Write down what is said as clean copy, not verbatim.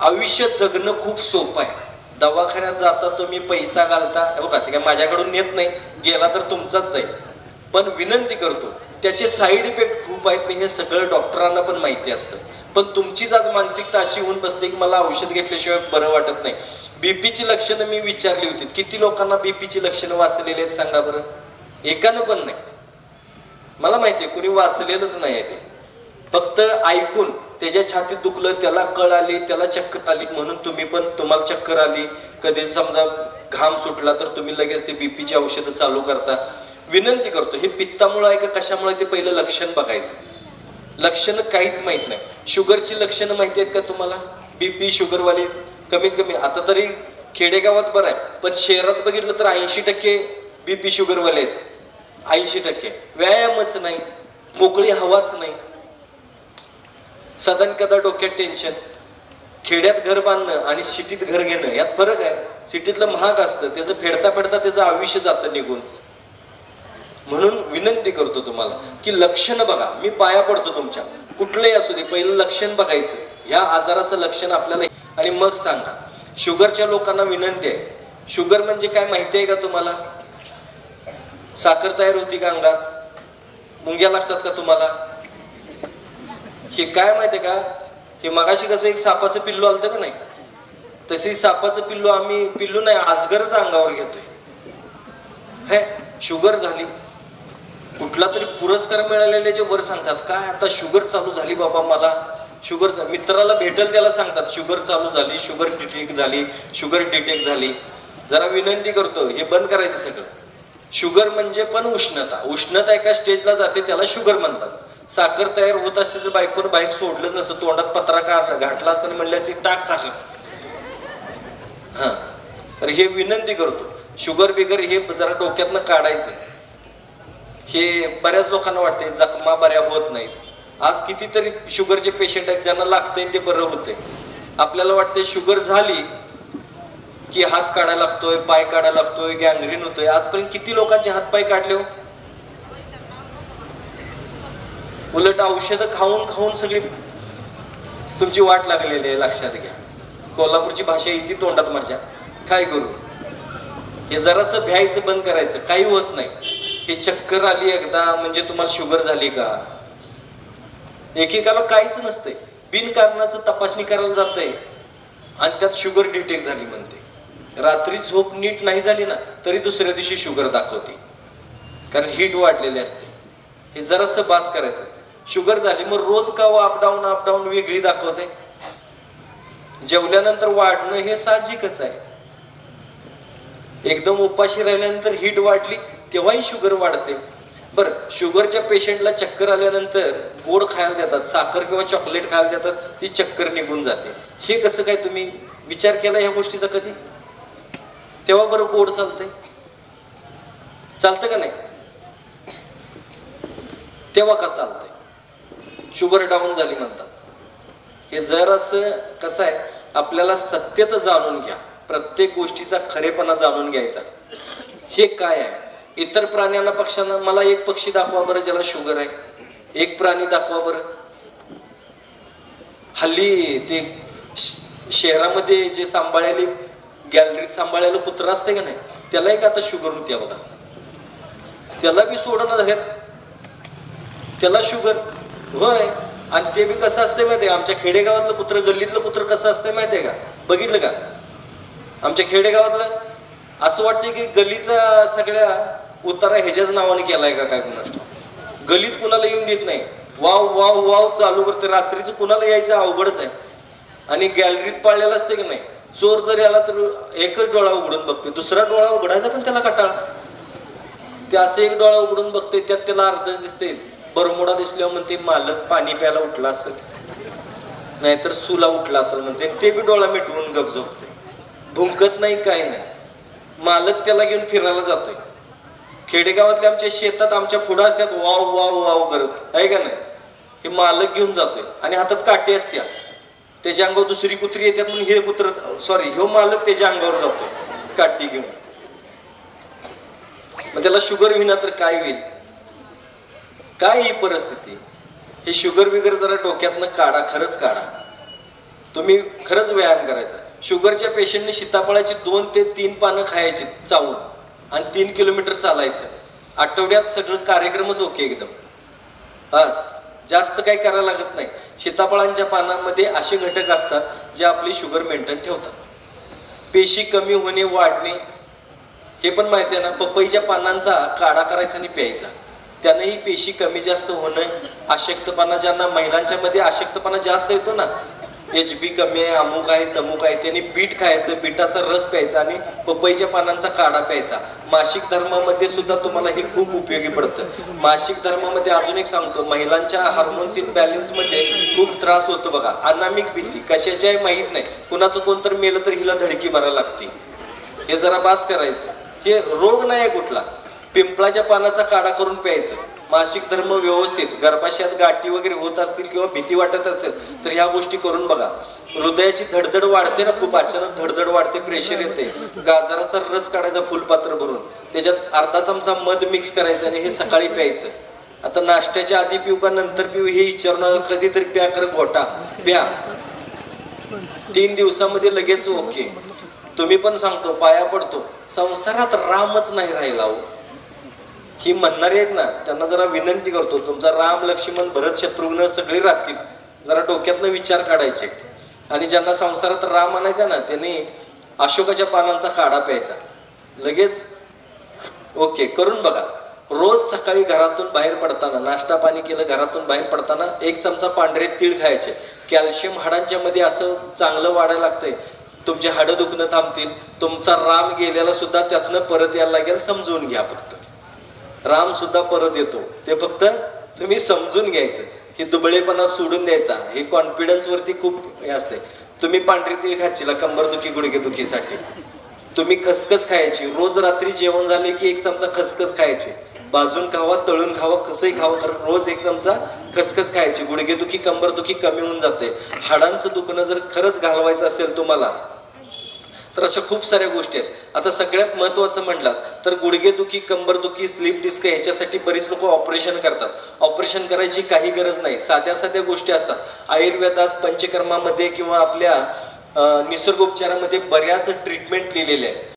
आयुष्य जगणं खूप सोपं आहे. दवाखान्यात जाता तुम्ही पैसा घालता, बघा ते काय माझ्याकडून नेत नाही, गेला तर तुमचाच जाईल. पण विनंती करतो, त्याचे साईड इफेक्ट खूप आहेत हे सगळं डॉक्टरांना पण माहिती असतं. पण तुमचीच आज मानसिकता अशी होऊन बसते की मला औषध घेतल्याशिवाय बरं वाटत नाही. बीपीची लक्षणं मी विचारली होती, किती लोकांना बीपीची लक्षणं वाचलेली आहेत सांगा बरं? एकानं पण नाही. मला माहिती आहे कुणी वाचलेलंच नाही आहे. ते फक्त ऐकून त्याच्या छातीत दुखलं, त्याला कळ आली, त्याला चक्कर आली म्हणून तुम्ही पण तुम्हाला चक्कर आली, कधी समजा घाम सुटला तर तुम्ही लगेच ते बीपीची औषधं चालू करता. विनंती करतो, हे पित्तामुळे आहे का कशामुळे ते पहिलं लक्षण बघायचं. लक्षणं काहीच माहित नाही. शुगरची लक्षणं माहिती आहेत का तुम्हाला? बीपी शुगरवाले कमीत कमी आता तरी खेडेगावात बरं आहे, पण शहरात बघितलं तर 80% बीपी शुगरवाले आहेत. 80%. व्यायामच नाही, मोकळी हवाच नाही, सदन कदा डोक्यात टेन्शन. खेड्यात घर बांधणं आणि सिटीत घर घेणं यात फरक आहे. सिटीतलं महाग असतं, त्याचं फेडता फेडता त्याचं आयुष्य जातं निघून. म्हणून विनंती करतो तुम्हाला की लक्षण बघा. मी पाया पडतो तुमच्या, कुठलंही असू दे पहिलं लक्षण बघायचं, ह्या आजाराचं लक्षण आपल्याला, आणि मग सांगा. शुगरच्या लोकांना विनंती आहे, शुगर म्हणजे काय माहिती आहे का तुम्हाला? साखर तयार होती का अंगात? मुंग्या लागतात का तुम्हाला? हे काय माहितीये का? हे मगाशी कसं एक सापाचं पिल्लू आलतं का नाही, तसे सापाचं पिल्लू आम्ही, पिल्लू नाही अजगरच अंगावर घेतोय. हे शुगर झाली, कुठला तरी पुरस्कार मिळालेल्याचे वर सांगतात काय आता शुगर चालू झाली बाबा मला, शुगर. मित्राला भेटल त्याला सांगतात शुगर चालू झाली, शुगर डिटेक्ट झाली, शुगर डिटेक्ट झाली. जरा विनंती करतो हे बंद करायचं सगळं. शुगर म्हणजे पण उष्णता, उष्णता एका स्टेजला जाते त्याला शुगर म्हणतात. साखर तयार होत असते तर बायकोनं बाहेर सोडलंच नसतं, तोंडात पत्रा घातला असताना म्हणले असते टाक साखर. हा, तर हे विनंती करतो, शुगर बिगर हे जरा डोक्यातनं काढायचं. हे बऱ्याच लोकांना वाटते जखमा बऱ्या होत नाहीत. आज कितीतरी शुगरचे पेशंट आहेत ज्यांना लागतंय ते बरं होते. आपल्याला वाटते शुगर झाली की हात काढायला लागतोय, पाय काढायला लागतोय, गँग्रीन होतोय. आजपर्यंत किती लोकांचे हात पाय काढले हो? उलट औषधं खाऊन खाऊन सगळी तुमची वाट लागलेली आहे, लक्षात घ्या. कोल्हापूरची भाषा येते तोंडात माझ्या, काय करू? हे जरासं भ्यायचं बंद करायचं, काही होत नाही. हे चक्कर आली एकदा म्हणजे तुम्हाला शुगर झाली का? एकेकाला काहीच नसतंय, बिनकारणाचं तपासणी करायला जातंय आणि त्यात शुगर डिटेक्ट झाली म्हणते. रात्री झोप नीट नाही झाली ना तरी दुसऱ्या दिवशी शुगर दाखवते, कारण हीट वाढलेली असते. हे जरासं बास करायचं. शुगर झाली मग रोज का अपडाऊन अपडाऊन वेगळी दाखवते. जेवल्यानंतर वाढणं हे साहजिकच आहे. एकदम उपाशी राहिल्यानंतर हीट वाढली तेव्हाही शुगर वाढते. बरं, शुगरच्या पेशंटला चक्कर आल्यानंतर गोड खायला देतात, साखर किंवा चॉकलेट खायला देतात, ती चक्कर निघून जाते. हे कसं काय? तुम्ही विचार केला ह्या गोष्टीचा कधी? तेव्हा बरं गोड चालतंय, चालतं का नाही? तेव्हा का चालतंय? शुगर डाऊन झाली म्हणतात. हे जरासं कसं आहे, आपल्याला सत्यता जाणून घ्या, प्रत्येक गोष्टीचा खरेपणा जाणून घ्यायचा. हे काय आहे? इतर प्राण्यांना पक्ष्यांना, मला एक पक्षी दाखवा बरं ज्याला शुगर आहे, एक प्राणी दाखवा बरं. हल्ली ते शहरामध्ये जे सांभाळायला, गॅलरीत सांभाळायला कुत्रा असते का नाही, त्याला एक आता शुगर होती बघा. त्याला बी सोडणं झाल्यात, त्याला शुगर होय. आणि ते बी कसं असते माहितीये, आमच्या खेडेगावातलं कुत्र, गल्लीतलं कुत्र कसं असते माहितीये का? बघितलं का? आमच्या खेडेगावातलं असं वाटतंय की गल्लीचा सगळ्या उतारा ह्याच्याच नावाने केलाय का काय कुणास ठाऊक. गल्लीत कुणाला येऊन देत नाही, वाव वाव वाव चालू करते. रात्रीचं कुणाला यायचं अवघडच आहे. आणि गॅलरीत पाळलेलं असते की नाही, चोर जर आला तर एकच डोळा उघडून बघते, दुसरा डोळा उघडायचा पण त्याला कटाळा. ते असे एक डोळा उघडून बघते, त्यात त्याला अर्धच दिसते. बरमोडा दिसल्यावर म्हणते मालक पाणी प्यायला उठला असेल, नाहीतर सुला उठला असेल म्हणते. ते बी डोळा मिटवून गप झोपते, भुंकत नाही काही नाही. मालक त्याला घेऊन फिरायला जातोय. खेडेगावातले आमच्या शेतात आमच्या पुढं असतात वाव वाव वाव करत, आहे का नाही? हे मालक घेऊन जातोय आणि हातात काठी असत्या, त्याच्या अंगावर दुसरी कुत्री येतात म्हणून हे कुत्र, सॉरी ह्यो मालक त्याच्या अंगावर जातोय काठी घेऊन. मग त्याला शुगर होईना तर काय होईल? काय ही परिस्थिती? हे शुगर बिगर जरा डोक्यातनं काढा, खरंच काढा. तुम्ही खरंच व्यायाम करायचा. शुगरच्या पेशंटने सीताफळाची 2 ते 3 पानं खायची चावून आणि 3 किलोमीटर चालायचं. आठवड्यात सगळं कार्यक्रमच ओके एकदम. बस जास्त काही करायला लागत नाही. सीताफळांच्या पानांमध्ये असे घटक असतात जे आपली शुगर मेंटेन ठेवतात. पेशी कमी होणे वाढणे हे पण माहिती आहे ना. पपईच्या पानांचा काढा करायचा आणि प्यायचा, त्यानंही पेशी कमी जास्त होणं. अशक्तपणा, ज्यांना महिलांच्या मध्ये अशक्तपणा जास्त येतो ना, HB कमी आहे, अमुक आहे, तमुक आहे, त्यांनी बीट खायचं, बीटाचा रस प्यायचा आणि पपईच्या पानांचा काढा प्यायचा. मासिक धर्मामध्ये सुद्धा तुम्हाला हे खूप उपयोगी पडतं. मासिक धर्मामध्ये अजून एक सांगतो, महिलांच्या हार्मोन्स इनबॅलन्स मध्ये खूप त्रास होतो बघा. अनामिक भीती कशाची माहित नाही, कुणाचं कोणतर मेलं तर हिला धडकी मारायला लागते. हे जरा बास करायचं. हे रोग नाही कुठला. पिंपळाच्या पानाचा काढा करून प्यायचं. मासिक धर्म व्यवस्थित, गर्भाशयात गाठी वगैरे होत असतील किंवा भीती वाटत असेल तर ह्या गोष्टी करून बघा. हृदयाची धडधड वाढते ना, खूप अचानक धडधड वाढते, प्रेशर येते, गाजराचा रस काढायचा फुलपात्र भरून, त्याच्यात अर्धा चमचा मध मिक्स करायचं आणि हे सकाळी प्यायचं. आता नाश्त्याच्या आधी पिऊ का नंतर पिऊ हे विचारणार, कधीतरी प्या, कर घोटा प्या. 3 दिवसामध्ये लगेच ओके. तुम्ही पण सांगतो, पाया पडतो, संसारात रामच नाही राहिला हो. ही म्हणणारे आहेत ना, त्यांना जरा विनंती करतो, तुमचा राम, लक्ष्मण, भरत, शत्रुघ्न सगळे राहतील, जरा डोक्यातनं विचार काढायचे. आणि ज्यांना संसारात राम आणायचा ना, त्यांनी अशोकाच्या पानांचा काढा प्यायचा, लगेच ओके करून बघा. रोज सकाळी घरातून बाहेर पडताना, नाश्ता पाणी केलं, घरातून बाहेर पडताना 1 चमचा पांढरे तीळ खायचे. कॅल्शियम हाडांच्या मध्ये असं चांगलं वाढायला लागतंय. तुमचे हाडं दुखणं थांबतील. तुमचा राम गेलेला सुद्धा त्यातनं परत यायला लागेल, समजून घ्या. फक्त राम सुद्धा परत येतो, ते फक्त तुम्ही समजून घ्यायचं. हे दुबळेपणा सोडून द्यायचा. हे कॉन्फिडन्स वरती खूप हे असते. तुम्ही पांढरी तीळ खायची कंबरदुखी, गुडघेदुखीसाठी. तुम्ही खसखस खायची. रोज रात्री जेवण झाले की 1 चमचा खसखस खायची. भाजून खावा, तळून खावा, कसंही खावा, रोज 1 चमचा खसखस खायची. गुडघेदुखी, कंबरदुखी कमी होऊन जाते. हाडांचं दुखणं जर खरंच घालवायचं असेल तुम्हाला तर अशा खूप साऱ्या गोष्टी आहेत. आता सगळ्यात महत्वाचं म्हटलं तर गुडघेदुखी, कंबरदुखी, स्लीप डिस्क ह्याच्यासाठी बरीच लोक ऑपरेशन करतात. ऑपरेशन करायची काही गरज नाही. साध्या साध्या गोष्टी असतात. आयुर्वेदात, पंचकर्मामध्ये किंवा आपल्या निसर्गोपचारामध्ये बऱ्याच ट्रीटमेंट लिहिलेल्या आहेत.